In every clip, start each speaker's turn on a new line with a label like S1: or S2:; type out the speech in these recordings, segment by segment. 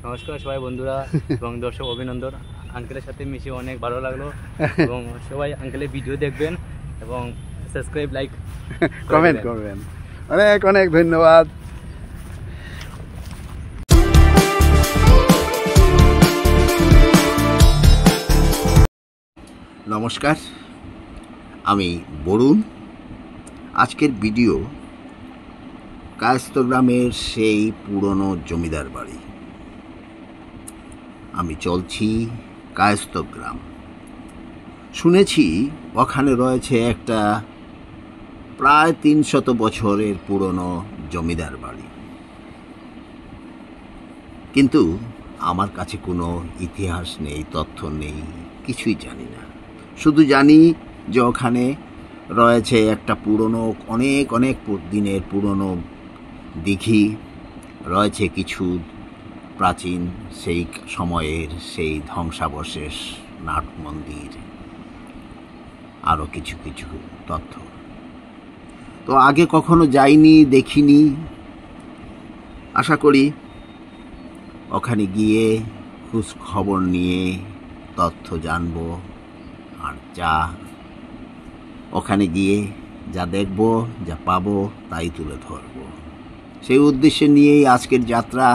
S1: নমস্কার সবাই বন্ধুরা এবং দর্শক অভিনন্দন। আঙ্কেলের সাথে মিশে অনেক ভালো লাগলো এবং সবাই আঙ্কেলের ভিডিও দেখবেন এবং সাবস্ক্রাইব লাইক
S2: কমেন্ট করবেন। অনেক অনেক ধন্যবাদ।
S3: নমস্কার, আমি বরুণ। আজকের ভিডিও কায়স্থ গ্রামের সেই পুরনো জমিদার বাড়ি। আমি চলছি কায়স্থ গ্রাম। শুনেছি ওখানে রয়েছে একটা প্রায় ৩০০ বছরের পুরনো জমিদার বাড়ি, কিন্তু আমার কাছে কোনো ইতিহাস নেই, তথ্য নেই, কিছুই জানি না। শুধু জানি যে ওখানে রয়েছে একটা পুরনো অনেক অনেক দিনের পুরনো দিঘি, রয়েছে কিছু প্রাচীন সেই সময়ের সেই ধ্বংসাবশেষ, নাট মন্দির, আরও কিছু কিছু তথ্য। তো আগে কখনো যাইনি, দেখিনি। আশা করি ওখানে গিয়ে খোঁজ খবর নিয়ে তথ্য জানবো, আর ওখানে গিয়ে যা দেখব, যা পাবো, তাই তুলে ধরব। সেই উদ্দেশ্যে নিয়েই আজকের যাত্রা।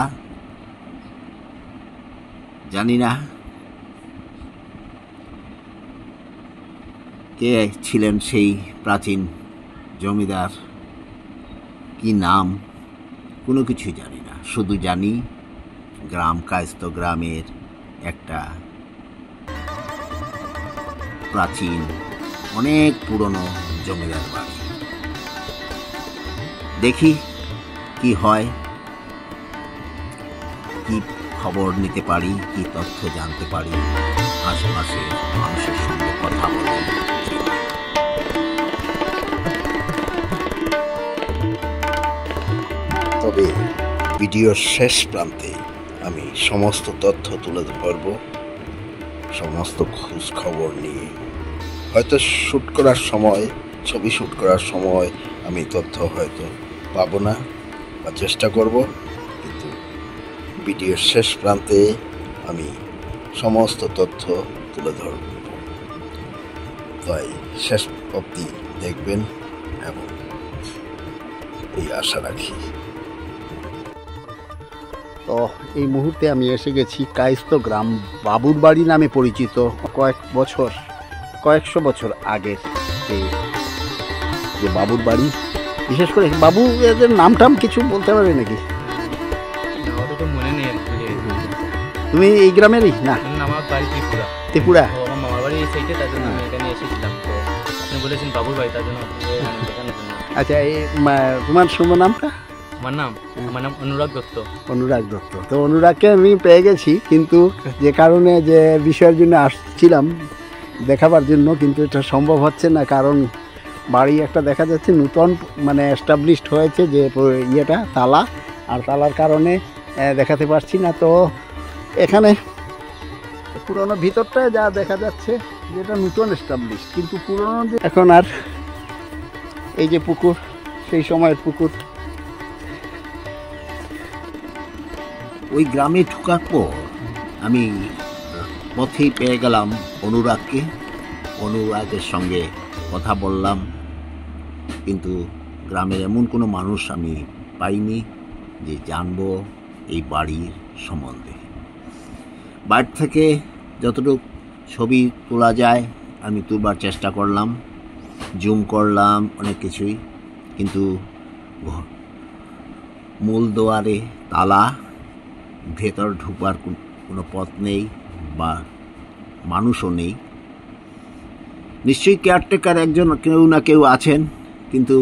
S3: জানি না কে ছিলেন সেই প্রাচীন জমিদার, কি নাম, কোনো কিছুই জানি না। শুধু জানি গ্রাম, কায়স্থ গ্রামের একটা প্রাচীন অনেক পুরনো জমিদার বাড়ি। দেখি কি হয়, কি খবর নিতে পারি, কি তথ্য জানতে পারি, আশেপাশে মানুষের সঙ্গে কথা বলে। তবে ভিডিওর শেষ প্রান্তে আমি সমস্ত তথ্য তুলে ধরব, সমস্ত খোঁজ খবর নিয়ে। হয়তো শ্যুট করার সময়, ছবি শ্যুট করার সময় আমি তথ্য হয়তো পাবো না, বা চেষ্টা করব, কিন্তু ভিডিওর শেষ প্রান্তে আমি সমস্ত তথ্য তুলে ধরব। তাই শেষ অবধি দেখবেন এবং এই আশা রাখি।
S2: তো এই মুহূর্তে আমি এসে গেছি কায়স্থ গ্রাম, বাবুর বাড়ি নামে পরিচিত। কয়েকশো বছর আগের যে বাবুর বাড়ি, বিশেষ করে বাবু এদের নাম টাম কিছু বলতে পারবে নাকি?
S1: মনে নেই।
S2: তুমি এই গ্রামেরই? না,
S1: আমার বাড়ি ত্রিপুরা।
S2: ত্রিপুরা?
S1: আমার মামার বাড়ি এই সাইডে, তার জন্য আমি এখানে এসেছিলাম। তো আপনি বলেছেন বাবুর বাড়ি, তার জন্য।
S2: আচ্ছা, এই তোমার শুভ নামটা?
S1: আমার নাম অনুরাগ দত্ত।
S2: অনুরাগ দত্ত। তো অনুরাগকে আমি পেয়ে গেছি, কিন্তু যে কারণে, যে বিষয়ের জন্য আসছিলাম দেখাবার জন্য, কিন্তু এটা সম্ভব হচ্ছে না, কারণ বাড়ি একটা দেখা যাচ্ছে নতুন মানে এস্টাবলিশড হয়েছে, যে ইয়েটা তালা, আর তালার কারণে দেখাতে পারছি না। তো এখানে পুরোনো ভিতরটায় যা দেখা যাচ্ছে যেটা নতুন এস্টাবলিশ, কিন্তু পুরোনো যে এখন আর এই যে পুকুর, সেই সময়ের পুকুর।
S3: ওই গ্রামে ঢোকার পর আমি পথেই পেয়ে গেলাম অনুরাগকে। অনুরাগের সঙ্গে কথা বললাম, কিন্তু গ্রামের এমন কোনো মানুষ আমি পাইনি যে জানবো এই বাড়ির সম্বন্ধে। বাড়ি থেকে যতটুকু ছবি তোলা যায় আমি তুলবার চেষ্টা করলাম, জুম করলাম অনেক কিছুই, কিন্তু মূল দুয়ারে তালা, ভেতর ঢুকবার কোনো পথ নেই বা মানুষও নেই। নিশ্চয়ই কেয়ারটেকার একজন কেউ না কেউ আছেন, কিন্তু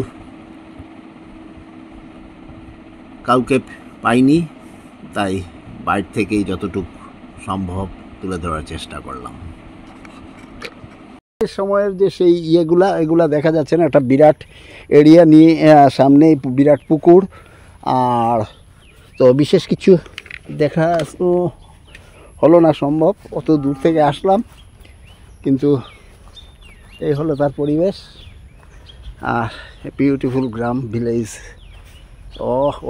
S3: কাউকে পাইনি। তাই বাইরে থেকেই যতটুকু সম্ভব তুলে ধরার চেষ্টা করলাম।
S2: সময়ের যে সেই এগুলা দেখা যাচ্ছে না, একটা বিরাট এরিয়া নিয়ে সামনে বিরাট পুকুর, আর তো বিশেষ কিছু দেখা তো হলো না সম্ভব, অত দূর থেকে আসলাম, কিন্তু এই হলো তার পরিবেশ। আর বিউটিফুল গ্রাম, ভিলেজ,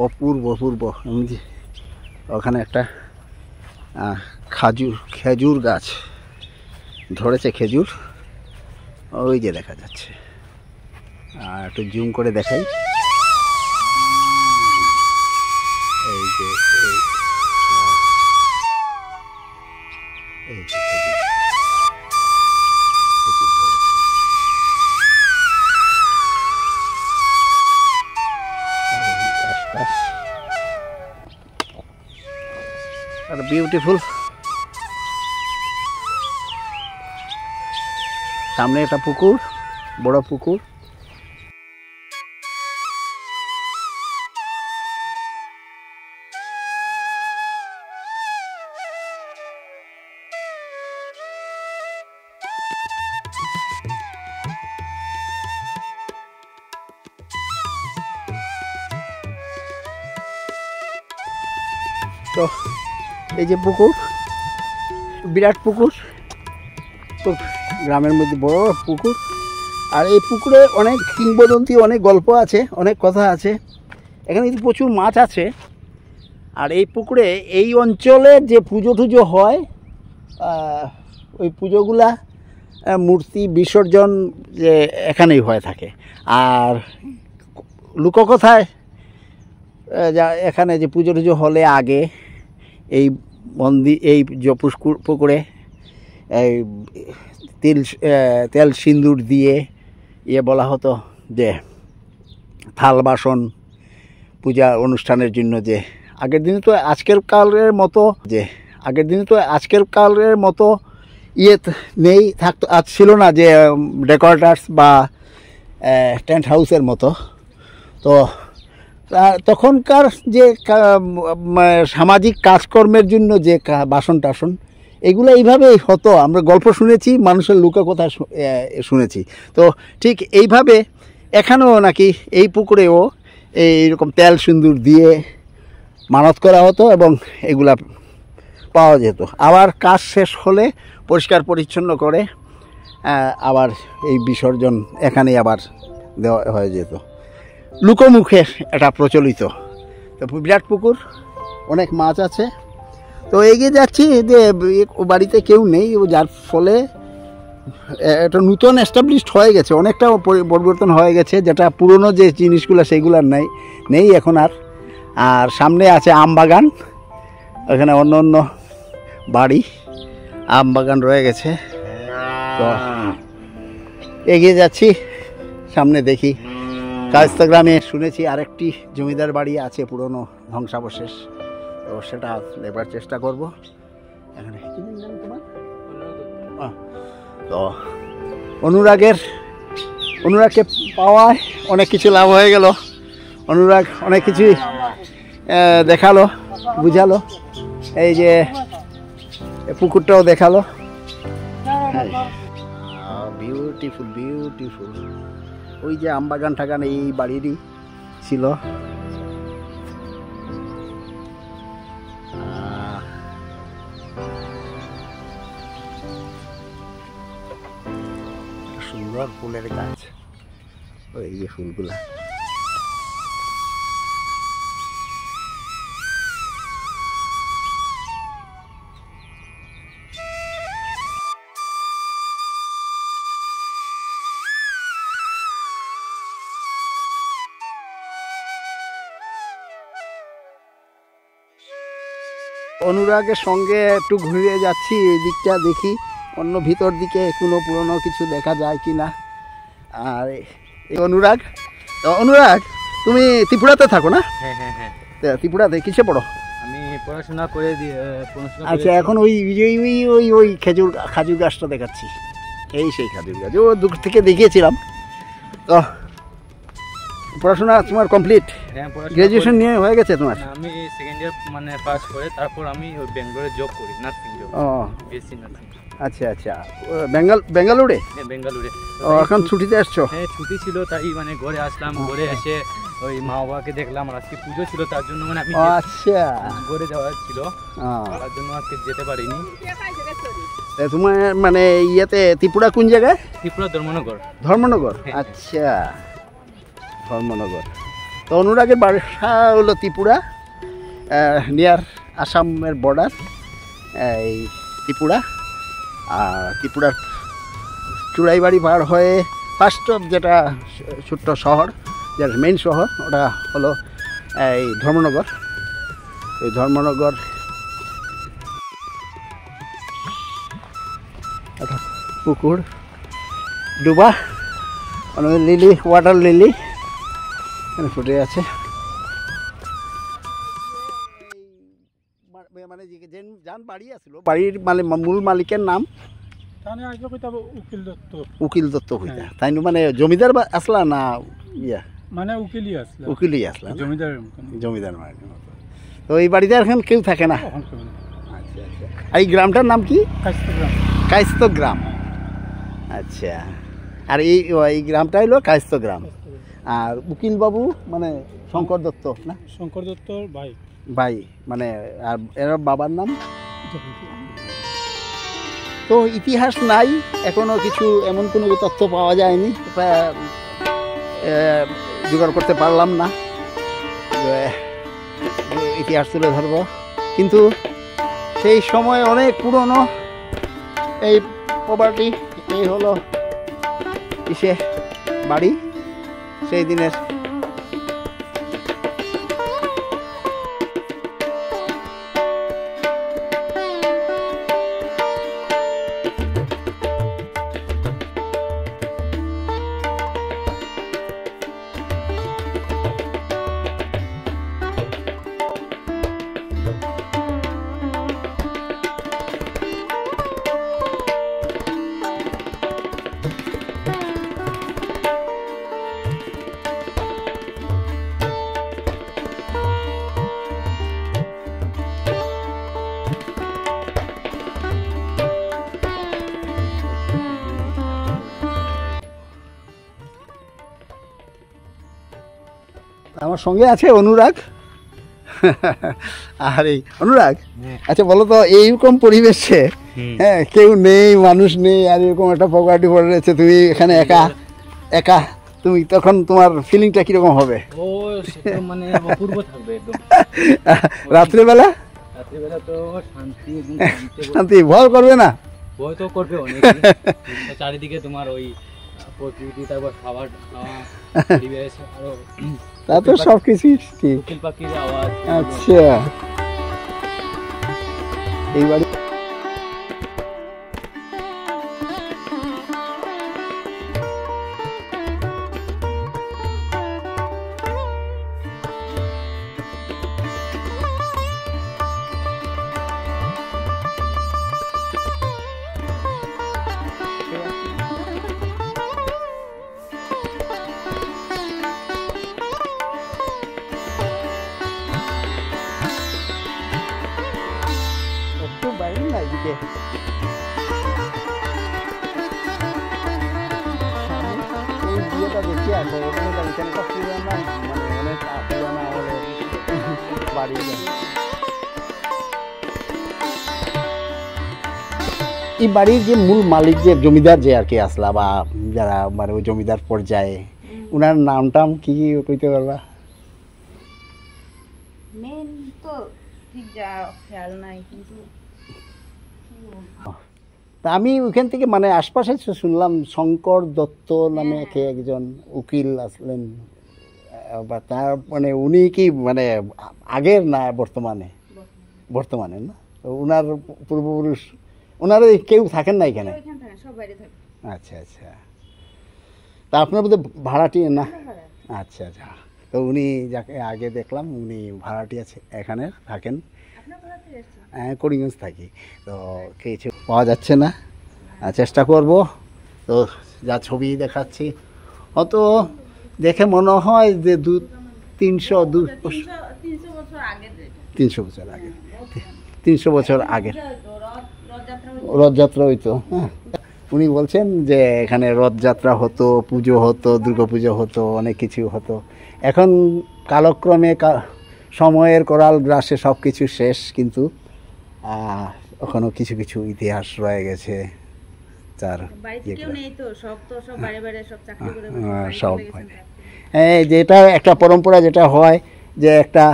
S2: অপূর্ব অপূর্ব। ওখানে একটা খেজুর গাছ ধরেছে, খেজুর ওই যে দেখা যাচ্ছে। আর একটু জুম করে দেখাই, এই যে এই যে খেজুর ধরেছে। আর বিউটিফুল, সামনে একটা পুকুর, বড় পুকুর। তো এই যে পুকুর, বিরাট পুকুর, খুব গ্রামের মধ্যে বড় পুকুর। আর এই পুকুরে অনেক কিংবদন্তি, অনেক গল্প আছে, অনেক কথা আছে। এখানে কিন্তু প্রচুর মাছ আছে। আর এই পুকুরে এই অঞ্চলে যে পুজো টুজো হয়, ওই পুজোগুলা মূর্তি বিসর্জন যে এখানেই হয়ে থাকে। আর লোককথায় যা এখানে যে পুজো টুজো হলে আগে এই এই পুকুরে এই তেল সিন্দুর দিয়ে বলা হতো যে থাল বাসন পূজা অনুষ্ঠানের জন্য, যে আগের দিনে তো আজকের কালের মতো নেই থাকতো, আজ ছিল না যে ডেকোরেটার্স বা টেন্ট হাউসের মতো। তো তখনকার যে সামাজিক কাজকর্মের জন্য যে বাসন টাসন এগুলো এইভাবেই হতো। আমরা গল্প শুনেছি, মানুষের লোককথা শুনেছি। তো ঠিক এইভাবে এখানেও নাকি এই পুকুরেও এইরকম তেল সিন্দুর দিয়ে মানত করা হতো এবং এগুলা পাওয়া যেত। আবার কাজ শেষ হলে পরিষ্কার পরিচ্ছন্ন করে আবার এই বিসর্জন এখানেই আবার দেওয়া হয়ে যেত। লোকমুখে এটা প্রচলিত। তো বিরাট পুকুর, অনেক মাছ আছে। তো এগিয়ে যাচ্ছি যে বাড়িতে কেউ নেই, যার ফলে এটা নতুন এস্টাবলিশড হয়ে গেছে, অনেকটা পরিবর্তন হয়ে গেছে। যেটা পুরনো যে জিনিসগুলো সেগুলো নেই এখন আর। আর সামনে আছে আম বাগান, এখানে অন্য অন্য বাড়ি, আম বাগান রয়ে গেছে। তো এগিয়ে যাচ্ছি, সামনে দেখি। কায়স্থ গ্রামে শুনেছি আরেকটি জমিদার বাড়ি আছে, পুরনো ধ্বংসাবশেষ। তো সেটা নেবার চেষ্টা করব। এখানে তো অনুরাগকে পাওয়ায় অনেক কিছু লাভ হয়ে গেল। অনুরাগ অনেক কিছুই দেখালো, বুঝালো। এই যে পুকুরটাও দেখালো। Beautiful beautiful. ওই যে আমবাগান ঠাগান এই বাড়িরই ছিল। সুন্দর ফুলের গাছ, ওই যে ফুলগুলা। অনুরাগের সঙ্গে একটু ঘুরে যাচ্ছি, এই দিকটা দেখি অন্য ভিতর দিকে কোনো পুরনো কিছু দেখা যায় কি না। আর এই অনুরাগ, তুমি ত্রিপুরাতে থাকো না?
S1: হ্যাঁ হ্যাঁ হ্যাঁ।
S2: ত্রিপুরাতে কিসে পড়ো?
S1: আমি পড়াশোনা করে
S2: আচ্ছা, এখন ওই ওই ওই খাজুর গাছটা দেখাচ্ছি, এই সেই খাজুর গাছ, ও দূর থেকে দেখিয়েছিলাম। তো পড়াশোনা তোমার কমপ্লিট?
S1: হ্যাঁ,
S2: গ্র্যাজুয়েশন নিয়ে হয়ে গেছে তোমার?
S1: আমি সেকেন্ড ইয়ার মানে পাস করে তারপর আমি ওই বেঙ্গলোরে জব করি, নার্সিং জব।
S2: ও
S1: বিএসসি নার্সিং।
S2: আচ্ছা আচ্ছা, বেঙ্গালুরে?
S1: হ্যাঁ, বেঙ্গালুরে।
S2: ও, এখন ছুটিতে আসছো?
S1: হ্যাঁ, ছুটি ছিল তাই মানে ঘরে আসলাম। ঘরে এসে ওই মা বাবাকে দেখলাম, আর আজকে পুজো ছিল তার জন্য মানে আমি
S2: আচ্ছা
S1: ঘরে যাওয়া ছিল, তার জন্য আজকে যেতে পারিনি।
S2: তোমার মানে ইয়েতে ত্রিপুরা কোন জায়গায়?
S1: ত্রিপুরা ধর্মনগর।
S2: ধর্মনগর, আচ্ছা ধর্মনগর। তো অনুরাগের বাসা হলো ত্রিপুরা, নিয়ার আসামের বর্ডার। এই ত্রিপুরা। আর ত্রিপুরার চুড়াইবাড়ি পার হয়ে ফার্স্ট যেটা ছোট্ট শহর, যেটা মেইন শহর, ওটা হলো এই ধর্মনগর। এই ধর্মনগর একটা পুকুর ডুবা, মানে লিলি, ওয়াটার লিলি এখানে ফুটে আছে। মানে যান বাড়ি আসলো, বাড়ির মানে মূল মালিকের নাম উকিল দত্ত হইতা, তাই মানে জমিদার আসলা না ইয়া
S4: মানে
S2: উকিলই আসলা, জমিদার মানে। তো এই বাড়িতে এখন কেউ থাকে না। আচ্ছা আচ্ছা। আর এই গ্রামটার নাম কি? কায়স্থ গ্রাম। আচ্ছা। আর এই গ্রামটা হলো কায়স্থ গ্রাম। আর উকিল বাবু মানে শঙ্কর দত্ত না?
S4: শঙ্কর দত্তর
S2: ভাই মানে। আর এর বাবার নাম? তো ইতিহাস নাই এখনো, কিছু এমন কোনো তথ্য পাওয়া যায়নি, জোগাড় করতে পারলাম না ইতিহাস তুলে ধরবো। কিন্তু সেই সময় অনেক পুরনো এই প্রপার্টি, এই হলো ইসে বাড়ি সেই দিনের। আমার সঙ্গে আছে অনুরাগ। আর এই অনুরাগ, আচ্ছা বলো তো, এইরকম পরিবেশে হ্যাঁ কেউ নেই, মানুষ নেই, আর এরকম একটা প্রপার্টি পড়ে রয়েছে, তুমি এখানে একা একা, তুমি তখন তোমার ফিলিংটা কিরকম হবে?
S1: ও সেটা মানে অপূর্ব থাকবে একদম।
S2: রাত্রিবেলা
S1: তো শান্তি,
S2: শান্তি। ভয় করবে না?
S1: ভয় তো করবে অনেক। চারিদিকে তোমার ওই প্রকৃতি, তারপর খাবার খাওয়া, পরিবেশ, আরো
S2: তা তো সব কিছুই ঠিক।
S1: কোকিল পাখির আওয়াজ।
S2: আচ্ছা। এই বাড়ি বাইরে না, এদিকে এই বিয়েটা দেখি আসো, ওখানে এখানে একটা পুরানা মানে অনেক পুরানা আমাদের বাড়ি। এই বাড়ির যে মূল মালিক, যে জমিদার যে আর কি আসলা, বা যারা মানে ওই জমিদার পর্যায়ে, ওনার নাম টাম কি কইতে পারবা?
S5: মেন তো ঠিক যা খেয়াল নাই, কিন্তু
S2: তা আমি ওইখান থেকে মানে আশপাশে শুনলাম শঙ্কর দত্ত নামে কে একজন উকিল আসলেন, বা তার মানে উনি কি মানে আগের না বর্তমানে? বর্তমানে না? তো ওনার পূর্বপুরুষ, ওনারা কেউ থাকেন না এখানে?
S5: সব বাইরে থাকে।
S2: আচ্ছা আচ্ছা। তা আপনার বোধহয় ভাড়াটিয়া না? আচ্ছা আচ্ছা। তো উনি যাকে আগে দেখলাম, উনি ভাড়াটি আছে এখানে থাকেন। হ্যাঁ, করিমগঞ্জ থাকি। তো কিছু পাওয়া যাচ্ছে না, চেষ্টা করব। তো যা ছবি দেখাচ্ছি হয়তো দেখে মনে হয় যে 300 বছর আগে, 300 বছর আগে রথযাত্রা হইতো। হ্যাঁ, উনি বলছেন যে এখানে রথযাত্রা হতো, পুজো হতো, দুর্গাপুজো হতো, অনেক কিছু হতো। এখন কালক্রমে সময়ের করাল গ্রাসে সব কিছু শেষ, কিন্তু ওখানেও কিছু কিছু ইতিহাস রয়ে গেছে। তার সব যেটা একটা পরম্পরা যেটা হয়, যে একটা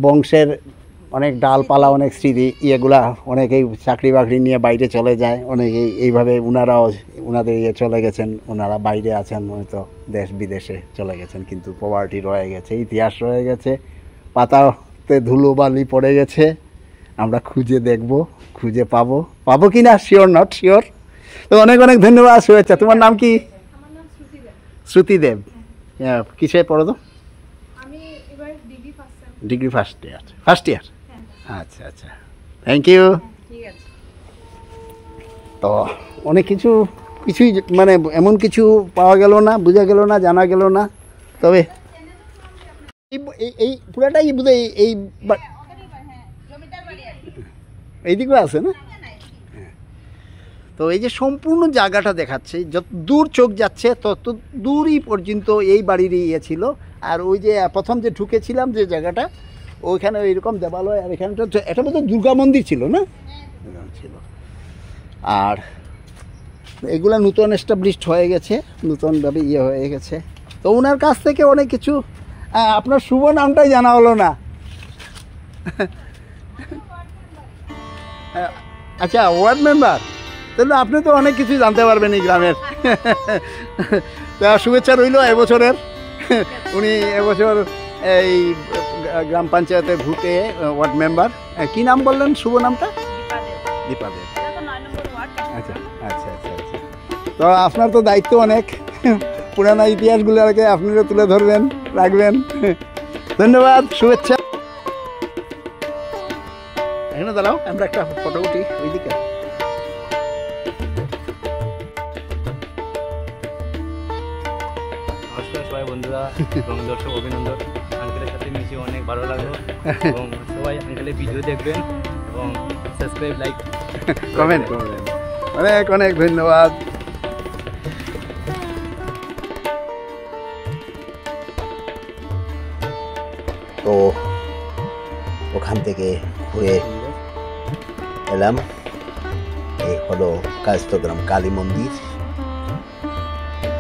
S2: বংশের অনেক ডালপালা, অনেক স্মৃতি, ইয়েগুলা অনেকেই চাকরি বাকরি নিয়ে বাইরে চলে যায়, অনেকেই এইভাবে ওনারাও ওনাদের চলে গেছেন, ওনারা বাইরে আছেন, হয়তো দেশ বিদেশে চলে গেছেন, কিন্তু পভার্টি রয়ে গেছে, ইতিহাস রয়ে গেছে, পাতাতে ধুলো বালি পড়ে গেছে। আমরা খুঁজে দেখব, খুঁজে পাবো কি না শিওর, নট শিওর। তো অনেক অনেক ধন্যবাদ, শুভেচ্ছা। তোমার নাম কি? শ্রুতিদেব। কিসে পড়ো তো? Degree first year. আচ্ছা আচ্ছা, থ্যাংক ইউ। তো অনেক কিছুই মানে এমন কিছু পাওয়া গেল না, বোঝা গেল না, জানা গেল না। তবে এই পুরাটাই বোধ হয় এইদিকেও আছে না? তো এই যে সম্পূর্ণ জায়গাটা দেখাচ্ছে, যত দূর চোখ যাচ্ছে তত দূরই পর্যন্ত এই বাড়ির ইয়ে ছিল। আর ওই যে প্রথম যে ঢুকেছিলাম যে জায়গাটা, ওইখানে এইরকম দেবালয়, আর এখানটা এটা বোধ হয় দুর্গা মন্দির ছিল না? ছিল। আর এগুলা নতুন এস্টাবলিশড হয়ে গেছে, নতুনভাবে ইয়ে হয়ে গেছে। তো ওনার কাছ থেকে অনেক কিছু, আপনার শুভ নামটাই জানা হলো না। আচ্ছা, ওয়ার্ড মেম্বার, তাহলে আপনি তো অনেক কিছু জানতে পারবেন এই গ্রামের। তা শুভেচ্ছা রইল এবছরের। উনি এবছর এই গ্রাম পঞ্চায়েতের ভোটে ওয়ার্ড মেম্বার। কি নাম বললেন শুভ নামটা? দীপাদেব। আচ্ছা আচ্ছা আচ্ছা আচ্ছা। তো আপনার তো দায়িত্ব অনেক, পুরানো ইতিহাসগুলোকে আপনারা তুলে ধরবেন, রাখবেন। ধন্যবাদ, শুভেচ্ছা। এখানে দাঁড়াও, আমরা একটা ফটো উঠি ওইদিকে।
S1: নমস্কার সবাই বন্ধুরা এবং দর্শক, অভিনন্দন। আঙ্কেলের সাথে মিশে অনেক ভালো লাগলো এবং সবাই আঙ্কেলের ভিডিও দেখবেন এবং সাবস্ক্রাইব, লাইক,
S2: কমেন্ট করবেন। অনেক অনেক ধন্যবাদ।
S3: তো ওখান থেকে ঘুরে এলাম, এই হলো কায়স্থগ্রাম কালী মন্দির।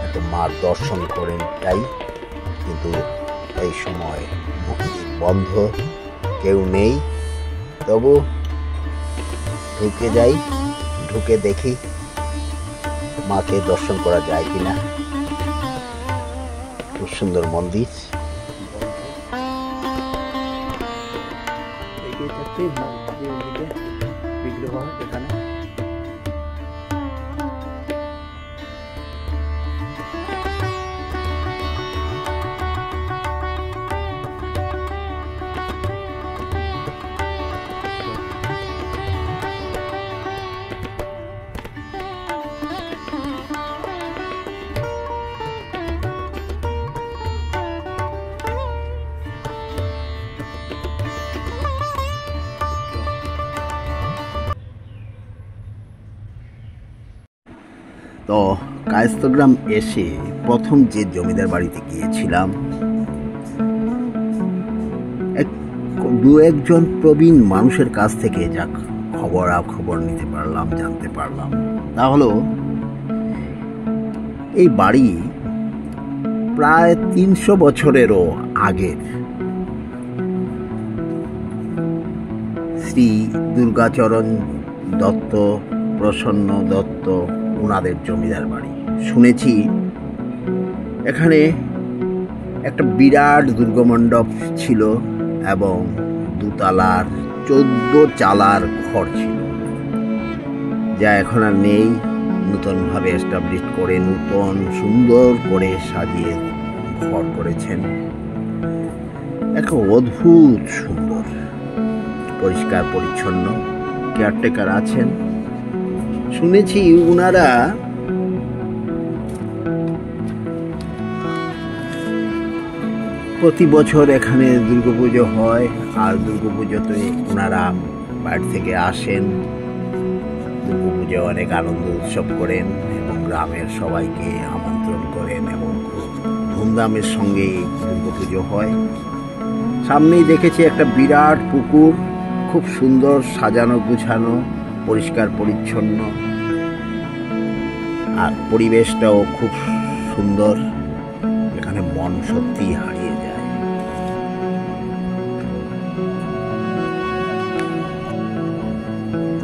S3: একটু মার দর্শন করেন যাই, কিন্তু এই সময় মন্দির বন্ধ, কেউ নেই। তবু ঢুকে যাই, ঢুকে দেখি মাকে দর্শন করা যায় কিনা। খুব সুন্দর মন্দির।
S2: বিগ্রহ এখানে।
S3: তো কায়স্থগ্রাম এসে প্রথম যে জমিদার বাড়িতে গিয়েছিলাম, দু একজন প্রবীণ মানুষের কাছ থেকে যা খবর নিতে পারলাম, জানতে পারলাম, তা হলো এই বাড়ি প্রায় 300 বছরেরও আগের। শ্রী দুর্গাচরণ দত্ত, প্রসন্ন দত্ত, ওনাদের জমিদার বাড়ি। শুনেছি এখানে একটা বিরাট দুর্গমণ্ডপ ছিল এবং 2 তলার 14 চালার ঘর ছিল, যা এখন আর নেই। নতুনভাবে এস্টাবলিশ করে নতুন সুন্দর করে সাজিয়ে ঘর করেছেন। একটা অদ্ভুত সুন্দর, পরিষ্কার পরিচ্ছন্ন, কেয়ারটেকার আছেন। শুনেছি ওনারা প্রতি বছর এখানে দুর্গাপুজো হয়, আর দুর্গাপুজোতে ওনারা বাইরে থেকে আসেন, দুর্গাপুজো অনেক আনন্দ উৎসব করেন এবং গ্রামের সবাইকে আমন্ত্রণ করেন এবং খুব ধুমধামের সঙ্গে দুর্গাপুজো হয়। সামনেই দেখেছি একটা বিরাট পুকুর, খুব সুন্দর সাজানো গুছানো, পরিষ্কার পরিচ্ছন্ন, আর পরিবেশটাও খুব সুন্দর। এখানে মন সত্যি হারিয়ে যায়।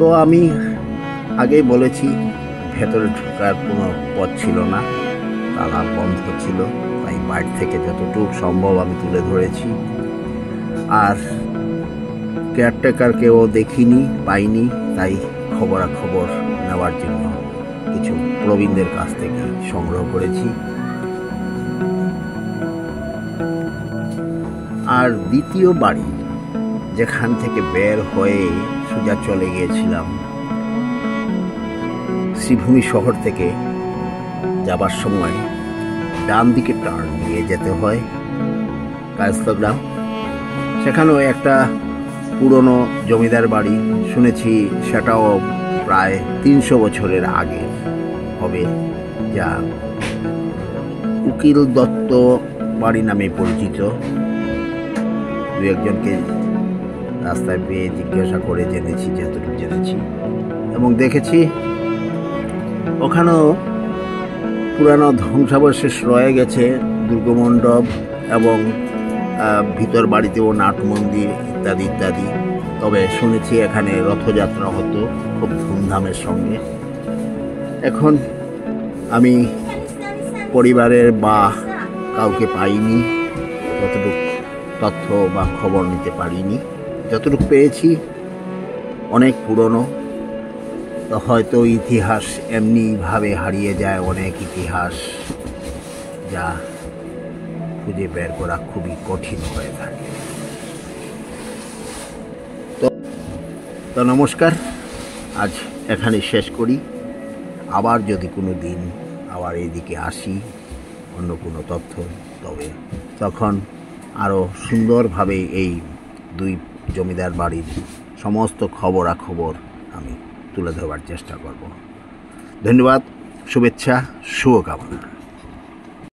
S3: তো আমি আগেই বলেছি ভেতরে ঢোকার কোনো পথ ছিল না, তালা বন্ধ ছিল, তাই বাইরে থেকে যতটুকু সম্ভব আমি তুলে ধরেছি। আর কেয়ারটেকারকেও দেখিনি, পাইনি, তাই খবরাখবর নেওয়ার জন্য কিছু প্রবীণদের কাছ থেকে সংগ্রহ করেছি। আর দ্বিতীয় বাড়ি যেখান থেকে বের হয়ে সোজা চলে গিয়েছিলাম শ্রীভূমি শহর থেকে যাবার সময় ডান দিকে টার্ন নিয়ে যেতে হয় কায়স্থগ্রাম। সেখানেও একটা পুরনো জমিদার বাড়ি, শুনেছি সেটাও প্রায় 300 বছরের আগে হবে, যা উকিল দত্ত বাড়ি নামে পরিচিত। দু একজনকে রাস্তায় পেয়ে জিজ্ঞাসা করে জেনেছি, যতটুকু জেনেছি এবং দেখেছি ওখানেও পুরানো ধ্বংসাবশেষ রয়ে গেছে, দুর্গমণ্ডপ এবং ভিতর বাড়িতেও নাট মন্দির ইত্যাদি ইত্যাদি। তবে শুনেছি এখানে রথযাত্রা হতো খুব ধুমধামের সঙ্গে। এখন আমি পরিবারের বা কাউকে পাইনি, ততটুকু তথ্য বা খবর নিতে পারিনি। যতটুকু পেয়েছি অনেক পুরনো, তো হয়তো ইতিহাস এমনিভাবে হারিয়ে যায়, অনেক ইতিহাস যা খুঁজে বের করা খুবই কঠিন হয়ে থাকে। তো নমস্কার, আজ এখানে শেষ করি। আবার যদি কোনো দিন আবার এইদিকে আসি অন্য কোনো তথ্য, তবে তখন আরও সুন্দরভাবে এই দুই জমিদার বাড়ির সমস্ত খবরাখবর আমি তুলে ধরবার চেষ্টা করব। ধন্যবাদ, শুভেচ্ছা, শুভকামনা।